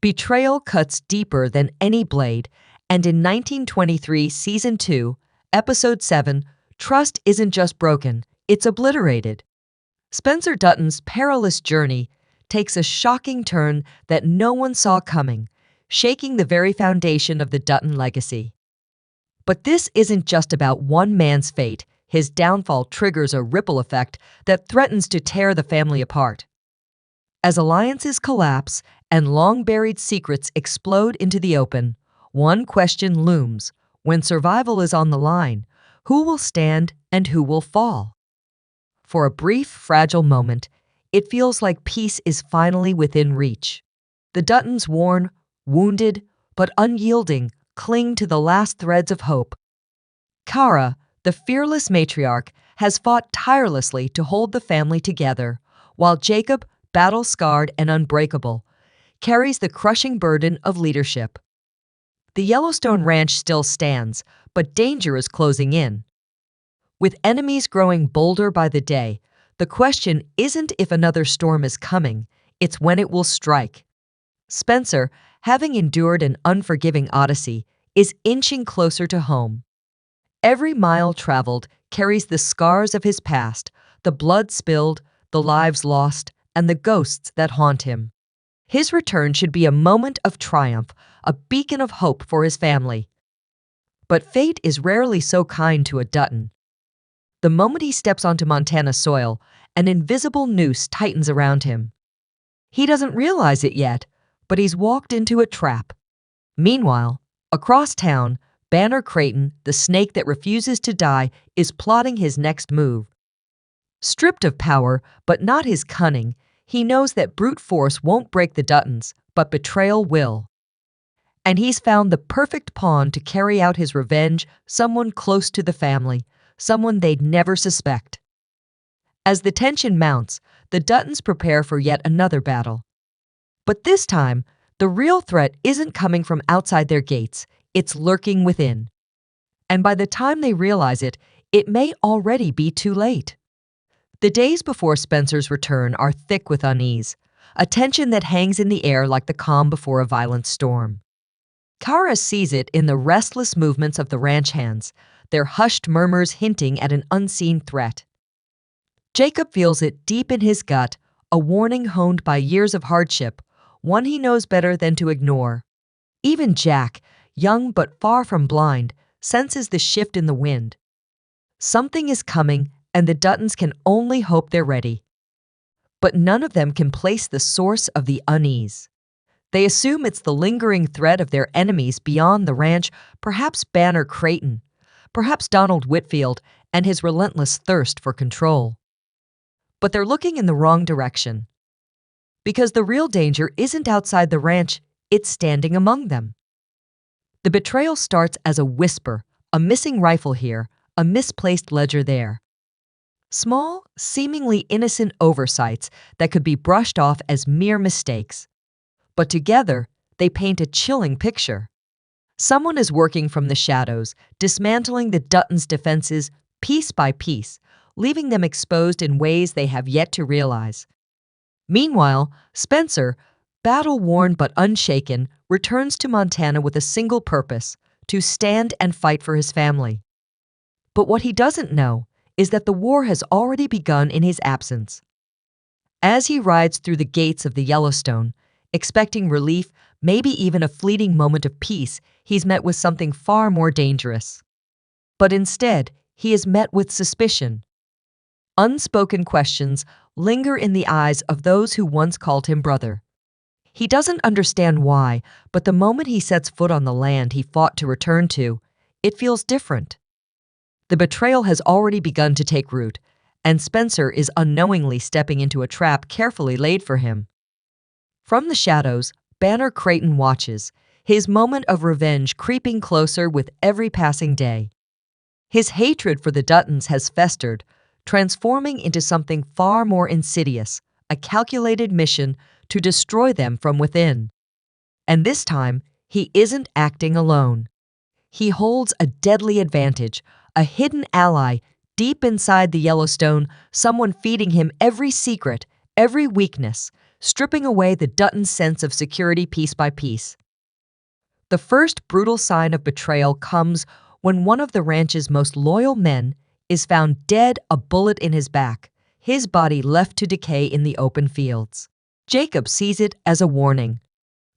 Betrayal cuts deeper than any blade, and in 1923 Season 2, Episode 7, trust isn't just broken, it's obliterated. Spencer Dutton's perilous journey takes a shocking turn that no one saw coming, shaking the very foundation of the Dutton legacy. But this isn't just about one man's fate. His downfall triggers a ripple effect that threatens to tear the family apart. As alliances collapse and long-buried secrets explode into the open, one question looms. When survival is on the line, who will stand and who will fall? For a brief, fragile moment, it feels like peace is finally within reach. The Duttons, worn, wounded, but unyielding, cling to the last threads of hope. Kara, the fearless matriarch, has fought tirelessly to hold the family together, while Jacob, battle-scarred and unbreakable, carries the crushing burden of leadership. The Yellowstone ranch still stands, but danger is closing in. With enemies growing bolder by the day, the question isn't if another storm is coming, it's when it will strike. Spencer, having endured an unforgiving odyssey, is inching closer to home. Every mile traveled carries the scars of his past, the blood spilled, the lives lost, and the ghosts that haunt him. His return should be a moment of triumph, a beacon of hope for his family. But fate is rarely so kind to a Dutton. The moment he steps onto Montana soil, an invisible noose tightens around him. He doesn't realize it yet, but he's walked into a trap. Meanwhile, across town, Banner Creighton, the snake that refuses to die, is plotting his next move. Stripped of power, but not his cunning, he knows that brute force won't break the Duttons, but betrayal will. And he's found the perfect pawn to carry out his revenge, someone close to the family, someone they'd never suspect. As the tension mounts, the Duttons prepare for yet another battle. But this time, the real threat isn't coming from outside their gates, it's lurking within. And by the time they realize it, it may already be too late. The days before Spencer's return are thick with unease, a tension that hangs in the air like the calm before a violent storm. Kara sees it in the restless movements of the ranch hands, their hushed murmurs hinting at an unseen threat. Jacob feels it deep in his gut, a warning honed by years of hardship, one he knows better than to ignore. Even Jack, young but far from blind, senses the shift in the wind. Something is coming, and the Duttons can only hope they're ready. But none of them can place the source of the unease. They assume it's the lingering threat of their enemies beyond the ranch, perhaps Banner Creighton, perhaps Donald Whitfield and his relentless thirst for control. But they're looking in the wrong direction. Because the real danger isn't outside the ranch, it's standing among them. The betrayal starts as a whisper, a missing rifle here, a misplaced ledger there. Small, seemingly innocent oversights that could be brushed off as mere mistakes. But together, they paint a chilling picture. Someone is working from the shadows, dismantling the Duttons' defenses piece by piece, leaving them exposed in ways they have yet to realize. Meanwhile, Spencer, battle-worn but unshaken, returns to Montana with a single purpose: to stand and fight for his family. But what he doesn't know is that the war has already begun in his absence. As he rides through the gates of the Yellowstone, expecting relief, maybe even a fleeting moment of peace, he's met with something far more dangerous. But instead, he is met with suspicion. Unspoken questions linger in the eyes of those who once called him brother. He doesn't understand why, but the moment he sets foot on the land he fought to return to, it feels different. The betrayal has already begun to take root, and Spencer is unknowingly stepping into a trap carefully laid for him. From the shadows, Banner Creighton watches, his moment of revenge creeping closer with every passing day. His hatred for the Duttons has festered, transforming into something far more insidious, a calculated mission to destroy them from within. And this time, he isn't acting alone. He holds a deadly advantage, a hidden ally deep inside the Yellowstone, someone feeding him every secret, every weakness, stripping away the Dutton sense of security piece by piece. The first brutal sign of betrayal comes when one of the ranch's most loyal men is found dead, a bullet in his back, his body left to decay in the open fields. Jacob sees it as a warning.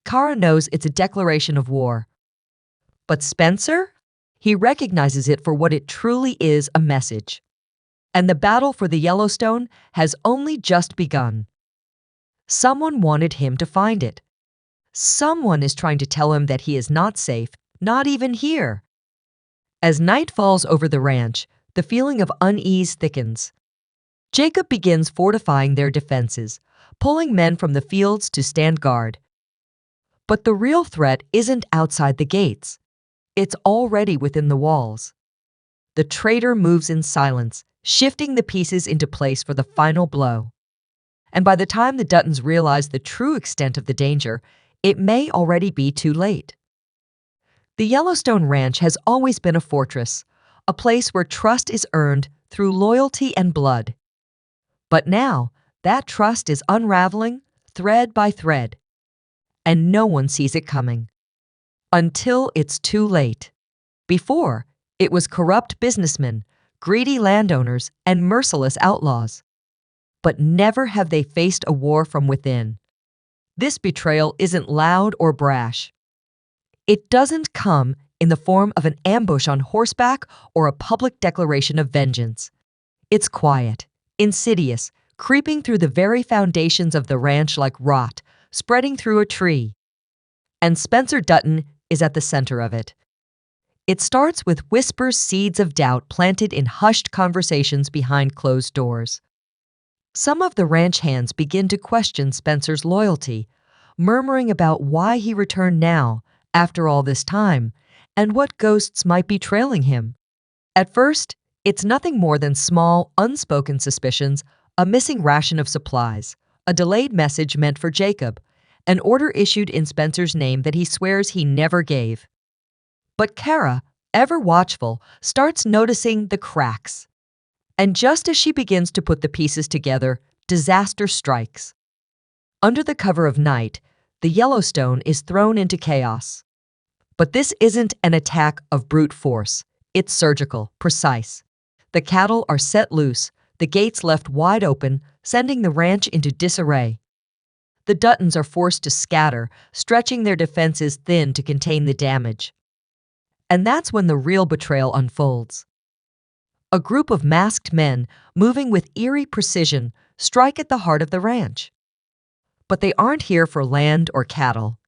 Kara knows it's a declaration of war. But Spencer? He recognizes it for what it truly is, a message. And the battle for the Yellowstone has only just begun. Someone wanted him to find it. Someone is trying to tell him that he is not safe, not even here. As night falls over the ranch, the feeling of unease thickens. Jacob begins fortifying their defenses, pulling men from the fields to stand guard. But the real threat isn't outside the gates. It's already within the walls. The traitor moves in silence, shifting the pieces into place for the final blow. And by the time the Duttons realize the true extent of the danger, it may already be too late. The Yellowstone Ranch has always been a fortress, a place where trust is earned through loyalty and blood. But now, that trust is unraveling thread by thread, and no one sees it coming. Until it's too late. Before, it was corrupt businessmen, greedy landowners, and merciless outlaws. But never have they faced a war from within. This betrayal isn't loud or brash. It doesn't come in the form of an ambush on horseback or a public declaration of vengeance. It's quiet, insidious, creeping through the very foundations of the ranch like rot, spreading through a tree. And Spencer Dutton is at the center of it. It starts with whispers, seeds of doubt planted in hushed conversations behind closed doors. Some of the ranch hands begin to question Spencer's loyalty, murmuring about why he returned now, after all this time, and what ghosts might be trailing him. At first, it's nothing more than small, unspoken suspicions, a missing ration of supplies, a delayed message meant for Jacob, an order issued in Spencer's name that he swears he never gave. But Kara, ever watchful, starts noticing the cracks. And just as she begins to put the pieces together, disaster strikes. Under the cover of night, the Yellowstone is thrown into chaos. But this isn't an attack of brute force. It's surgical, precise. The cattle are set loose, the gates left wide open, sending the ranch into disarray. The Duttons are forced to scatter, stretching their defenses thin to contain the damage. And that's when the real betrayal unfolds. A group of masked men, moving with eerie precision, strike at the heart of the ranch. But they aren't here for land or cattle.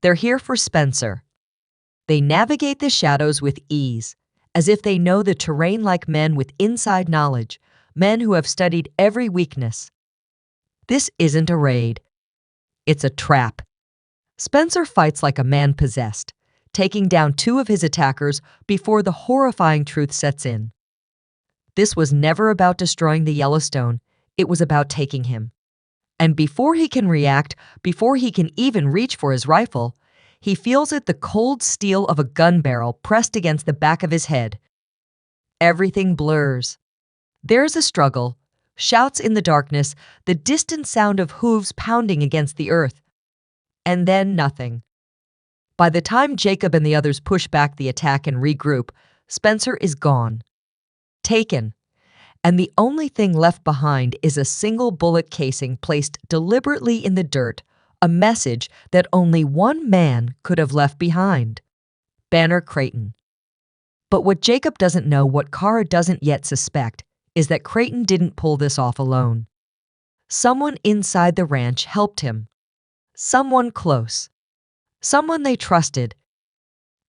They're here for Spencer. They navigate the shadows with ease, as if they know the terrain like men with inside knowledge, men who have studied every weakness. This isn't a raid. It's a trap. Spencer fights like a man possessed, taking down two of his attackers before the horrifying truth sets in. This was never about destroying the Yellowstone. It was about taking him. And before he can react, before he can even reach for his rifle, he feels it, the cold steel of a gun barrel pressed against the back of his head. Everything blurs. There's a struggle, shouts in the darkness, the distant sound of hooves pounding against the earth. And then nothing. By the time Jacob and the others push back the attack and regroup, Spencer is gone. Taken. And the only thing left behind is a single bullet casing placed deliberately in the dirt, a message that only one man could have left behind. Banner Creighton. But what Jacob doesn't know, what Kara doesn't yet suspect, is that Creighton didn't pull this off alone. Someone inside the ranch helped him. Someone close. Someone they trusted.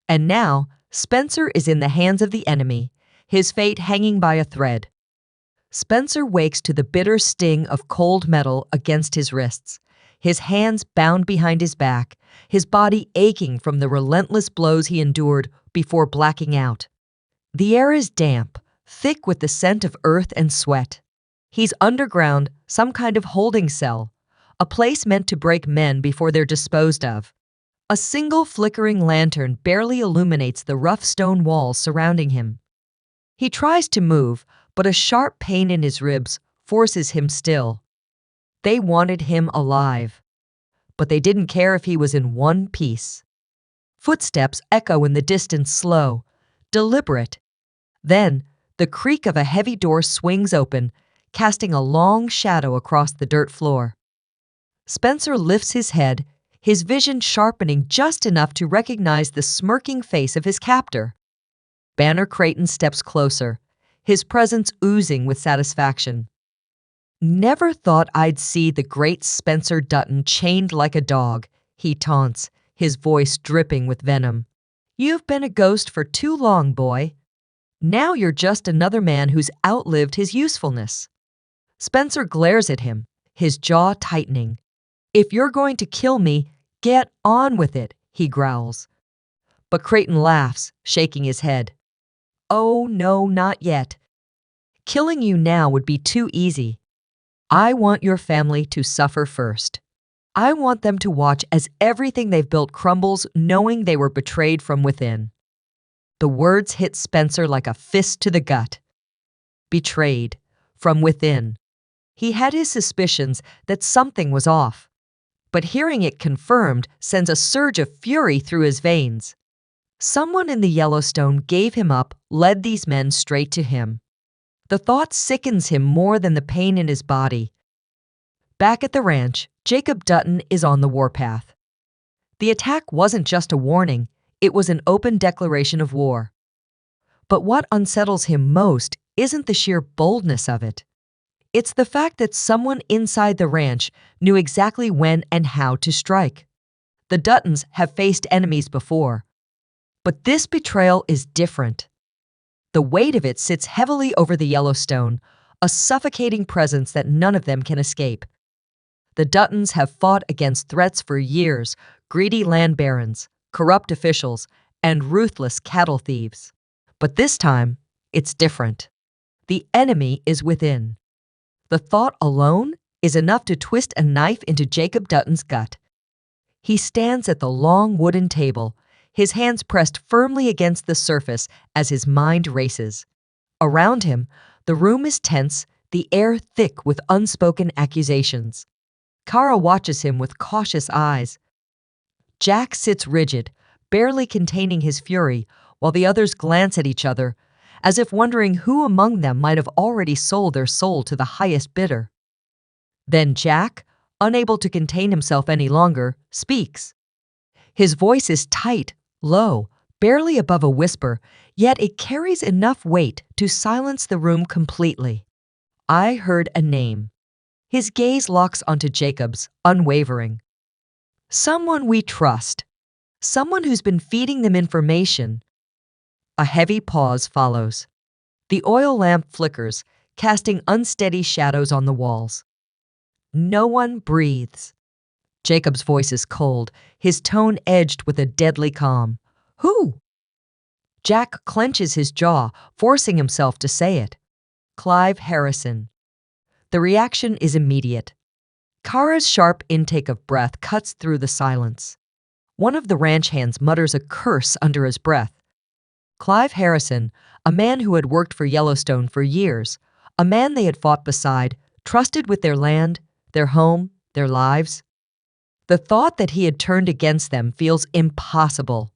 And now, Spencer is in the hands of the enemy, his fate hanging by a thread. Spencer wakes to the bitter sting of cold metal against his wrists, his hands bound behind his back, his body aching from the relentless blows he endured before blacking out. The air is damp, thick with the scent of earth and sweat. He's underground, some kind of holding cell, a place meant to break men before they're disposed of. A single flickering lantern barely illuminates the rough stone walls surrounding him. He tries to move, but a sharp pain in his ribs forces him still. They wanted him alive, but they didn't care if he was in one piece. Footsteps echo in the distance, slow, deliberate. Then, the creak of a heavy door swings open, casting a long shadow across the dirt floor. Spencer lifts his head, his vision sharpening just enough to recognize the smirking face of his captor. Banner Creighton steps closer, his presence oozing with satisfaction. "Never thought I'd see the great Spencer Dutton chained like a dog," he taunts, his voice dripping with venom. "You've been a ghost for too long, boy. Now you're just another man who's outlived his usefulness." Spencer glares at him, his jaw tightening. "If you're going to kill me, get on with it," he growls. But Creighton laughs, shaking his head. "Oh, no, not yet. Killing you now would be too easy. I want your family to suffer first. I want them to watch as everything they've built crumbles, knowing they were betrayed from within." The words hit Spencer like a fist to the gut. Betrayed, from within. He had his suspicions that something was off, but hearing it confirmed sends a surge of fury through his veins. Someone in the Yellowstone gave him up, led these men straight to him. The thought sickens him more than the pain in his body. Back at the ranch, Jacob Dutton is on the warpath. The attack wasn't just a warning, it was an open declaration of war. But what unsettles him most isn't the sheer boldness of it. It's the fact that someone inside the ranch knew exactly when and how to strike. The Duttons have faced enemies before, but this betrayal is different. The weight of it sits heavily over the Yellowstone, a suffocating presence that none of them can escape. The Duttons have fought against threats for years, greedy land barons, corrupt officials, and ruthless cattle thieves. But this time, it's different. The enemy is within. The thought alone is enough to twist a knife into Jacob Dutton's gut. He stands at the long wooden table, his hands pressed firmly against the surface as his mind races. Around him, the room is tense, the air thick with unspoken accusations. Kara watches him with cautious eyes. Jack sits rigid, barely containing his fury, while the others glance at each other, as if wondering who among them might have already sold their soul to the highest bidder. Then Jack, unable to contain himself any longer, speaks. His voice is tight, low, barely above a whisper, yet it carries enough weight to silence the room completely. "I heard a name." His gaze locks onto Jacob's, unwavering. "Someone we trust. Someone who's been feeding them information." A heavy pause follows. The oil lamp flickers, casting unsteady shadows on the walls. No one breathes. Jacob's voice is cold, his tone edged with a deadly calm. "Who?" Jack clenches his jaw, forcing himself to say it. "Clive Harrison." The reaction is immediate. Kara's sharp intake of breath cuts through the silence. One of the ranch hands mutters a curse under his breath. Clive Harrison, a man who had worked for Yellowstone for years, a man they had fought beside, trusted with their land, their home, their lives. The thought that he had turned against them feels impossible.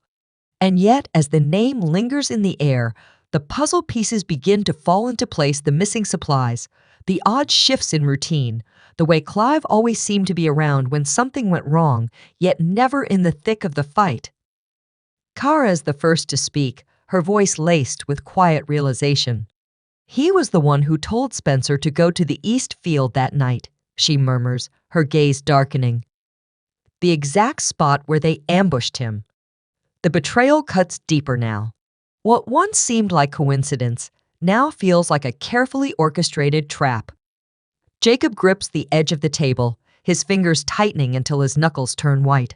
And yet, as the name lingers in the air, the puzzle pieces begin to fall into place, the missing supplies, the odd shifts in routine, the way Clive always seemed to be around when something went wrong, yet never in the thick of the fight. Kara is the first to speak, her voice laced with quiet realization. "He was the one who told Spencer to go to the east field that night," she murmurs, her gaze darkening. "The exact spot where they ambushed him." The betrayal cuts deeper now. What once seemed like coincidence now feels like a carefully orchestrated trap. Jacob grips the edge of the table, his fingers tightening until his knuckles turn white.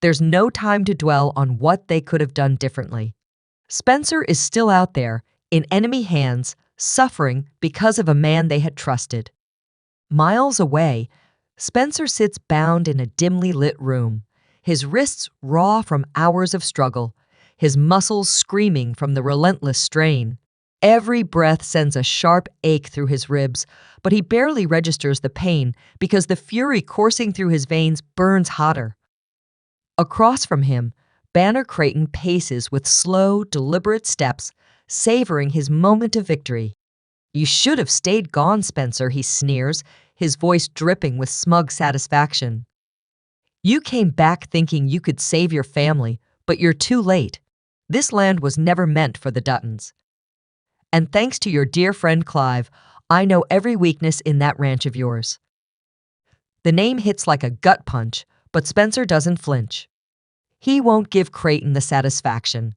There's no time to dwell on what they could have done differently. Spencer is still out there, in enemy hands, suffering because of a man they had trusted. Miles away, Spencer sits bound in a dimly lit room, his wrists raw from hours of struggle, his muscles screaming from the relentless strain. Every breath sends a sharp ache through his ribs, but he barely registers the pain because the fury coursing through his veins burns hotter. Across from him, Banner Creighton paces with slow, deliberate steps, savoring his moment of victory. "You should have stayed gone, Spencer," he sneers, his voice dripping with smug satisfaction. "You came back thinking you could save your family, but you're too late. This land was never meant for the Duttons. And thanks to your dear friend Clive, I know every weakness in that ranch of yours." The name hits like a gut punch, but Spencer doesn't flinch. He won't give Creighton the satisfaction.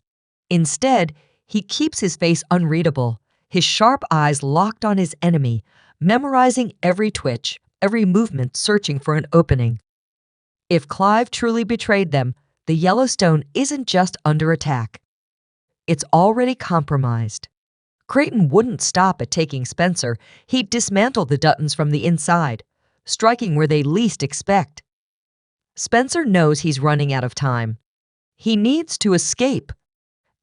Instead, he keeps his face unreadable, his sharp eyes locked on his enemy, memorizing every twitch, every movement searching for an opening. If Clive truly betrayed them, the Yellowstone isn't just under attack. It's already compromised. Creighton wouldn't stop at taking Spencer. He'd dismantle the Duttons from the inside, striking where they least expect. Spencer knows he's running out of time. He needs to escape.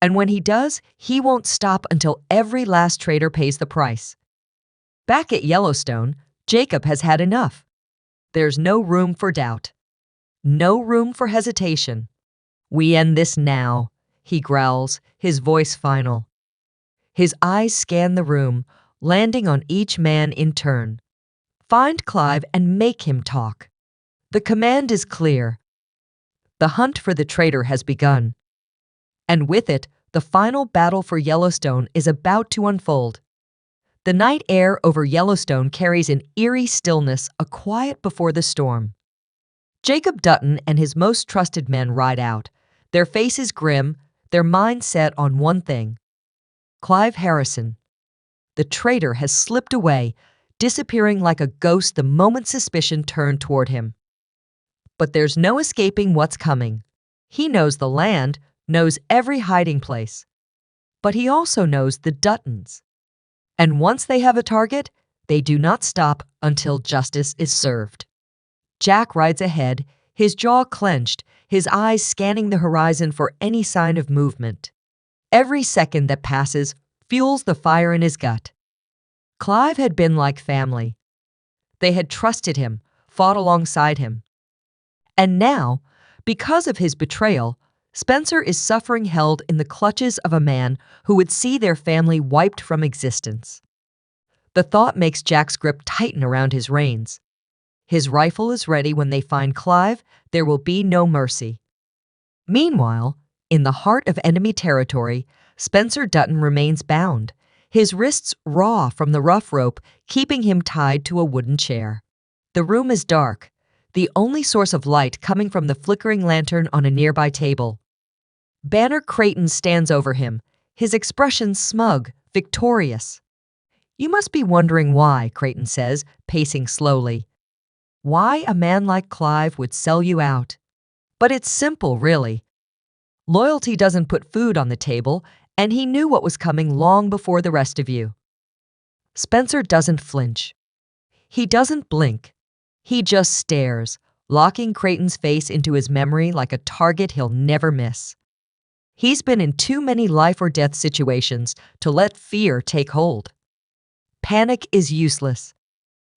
And when he does, he won't stop until every last traitor pays the price. Back at Yellowstone, Jacob has had enough. There's no room for doubt. No room for hesitation. "We end this now," he growls, his voice final. His eyes scan the room, landing on each man in turn. Find Clive and make him talk. The command is clear. The hunt for the traitor has begun. And with it, the final battle for Yellowstone is about to unfold. The night air over Yellowstone carries an eerie stillness, a quiet before the storm. Jacob Dutton and his most trusted men ride out, their faces grim, their minds set on one thing: Clive Harrison. The traitor has slipped away, disappearing like a ghost the moment suspicion turned toward him. But there's no escaping what's coming. He knows the land, knows every hiding place. But he also knows the Duttons. And once they have a target, they do not stop until justice is served. Jack rides ahead, his jaw clenched, his eyes scanning the horizon for any sign of movement. Every second that passes fuels the fire in his gut. Clive had been like family. They had trusted him, fought alongside him. And now, because of his betrayal, Spencer is suffering held in the clutches of a man who would see their family wiped from existence. The thought makes Jack's grip tighten around his reins. His rifle is ready when they find Clive. There will be no mercy. Meanwhile, in the heart of enemy territory, Spencer Dutton remains bound, his wrists raw from the rough rope keeping him tied to a wooden chair. The room is dark, the only source of light coming from the flickering lantern on a nearby table. Banner Creighton stands over him, his expression smug, victorious. "You must be wondering why," Creighton says, pacing slowly. "Why a man like Clive would sell you out. But it's simple, really. Loyalty doesn't put food on the table, and he knew what was coming long before the rest of you." Spencer doesn't flinch. He doesn't blink. He just stares, locking Creighton's face into his memory like a target he'll never miss. He's been in too many life-or-death situations to let fear take hold. Panic is useless.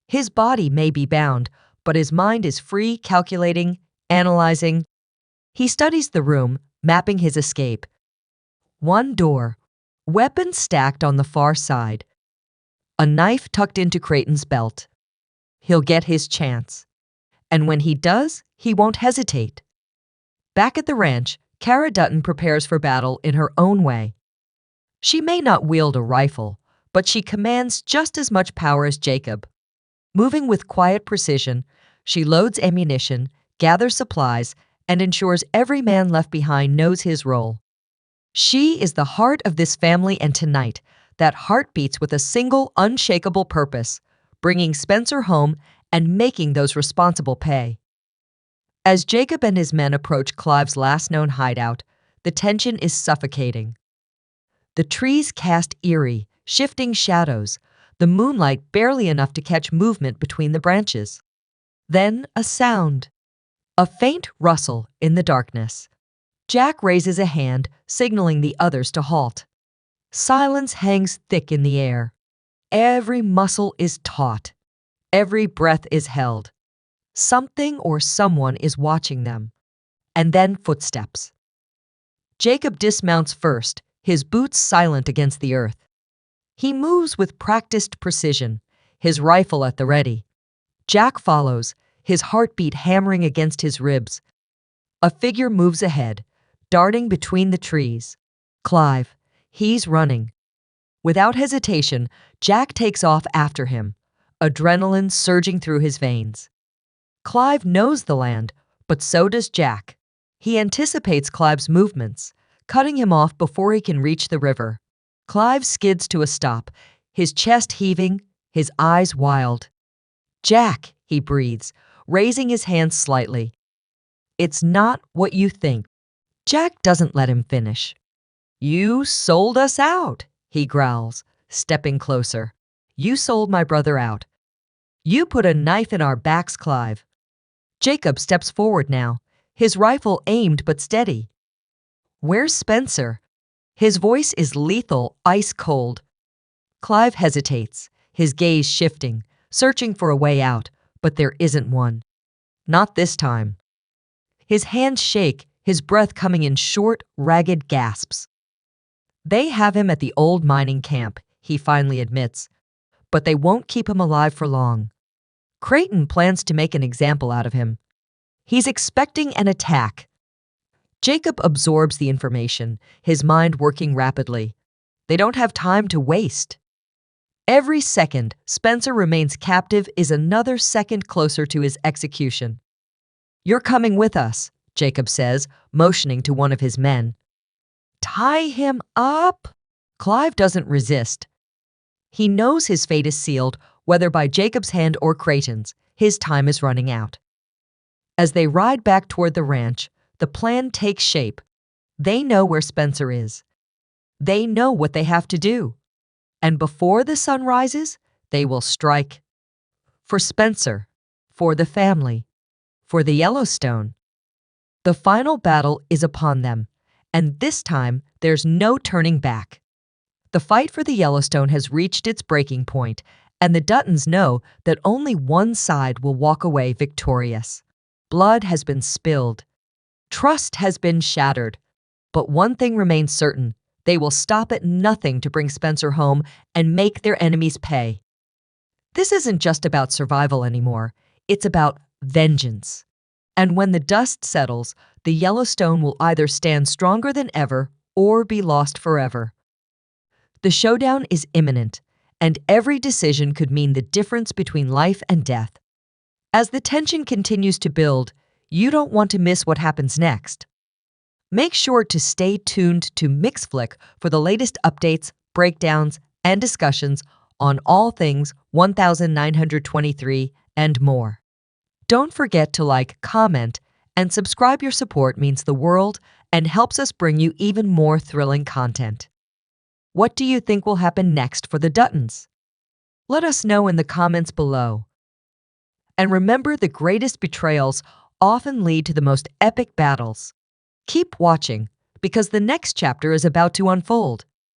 His body may be bound, but his mind is free, calculating, analyzing. He studies the room, mapping his escape. One door, weapons stacked on the far side. A knife tucked into Creighton's belt. He'll get his chance. And when he does, he won't hesitate. Back at the ranch, Cara Dutton prepares for battle in her own way. She may not wield a rifle, but she commands just as much power as Jacob. Moving with quiet precision, she loads ammunition, gathers supplies, and ensures every man left behind knows his role. She is the heart of this family, and tonight, that heart beats with a single, unshakable purpose: bringing Spencer home and making those responsible pay. As Jacob and his men approach Clive's last known hideout, the tension is suffocating. The trees cast eerie, shifting shadows, the moonlight barely enough to catch movement between the branches. Then a sound. A faint rustle in the darkness. Jack raises a hand, signaling the others to halt. Silence hangs thick in the air. Every muscle is taut. Every breath is held. Something or someone is watching them. And then footsteps. Jacob dismounts first, his boots silent against the earth. He moves with practiced precision, his rifle at the ready. Jack follows, his heartbeat hammering against his ribs. A figure moves ahead, darting between the trees. Clive. He's running. Without hesitation, Jack takes off after him, adrenaline surging through his veins. Clive knows the land, but so does Jack. He anticipates Clive's movements, cutting him off before he can reach the river. Clive skids to a stop, his chest heaving, his eyes wild. "Jack," he breathes, raising his hands slightly. "It's not what you think." Jack doesn't let him finish. "You sold us out," he growls, stepping closer. "You sold my brother out. You put a knife in our backs, Clive." Jacob steps forward now, his rifle aimed but steady. "Where's Spencer?" His voice is lethal, ice cold. Clive hesitates, his gaze shifting, searching for a way out, but there isn't one. Not this time. His hands shake, his breath coming in short, ragged gasps. "They have him at the old mining camp," he finally admits, "but they won't keep him alive for long. Creighton plans to make an example out of him. He's expecting an attack." Jacob absorbs the information, his mind working rapidly. They don't have time to waste. Every second Spencer remains captive is another second closer to his execution. "You're coming with us," Jacob says, motioning to one of his men. "Tie him up?" Clive doesn't resist. He knows his fate is sealed, whether by Jacob's hand or Creighton's. His time is running out. As they ride back toward the ranch, the plan takes shape. They know where Spencer is. They know what they have to do. And before the sun rises, they will strike. For Spencer, for the family, for the Yellowstone. The final battle is upon them, and this time there's no turning back. The fight for the Yellowstone has reached its breaking point, and the Duttons know that only one side will walk away victorious. Blood has been spilled. Trust has been shattered. But one thing remains certain: they will stop at nothing to bring Spencer home and make their enemies pay. This isn't just about survival anymore. It's about vengeance. And when the dust settles, the Yellowstone will either stand stronger than ever or be lost forever. The showdown is imminent, and every decision could mean the difference between life and death. As the tension continues to build, you don't want to miss what happens next. Make sure to stay tuned to MixFlick for the latest updates, breakdowns, and discussions on all things 1923 and more. Don't forget to like, comment, and subscribe. Your support means the world and helps us bring you even more thrilling content. What do you think will happen next for the Duttons? Let us know in the comments below. And remember, the greatest betrayals often lead to the most epic battles. Keep watching, because the next chapter is about to unfold.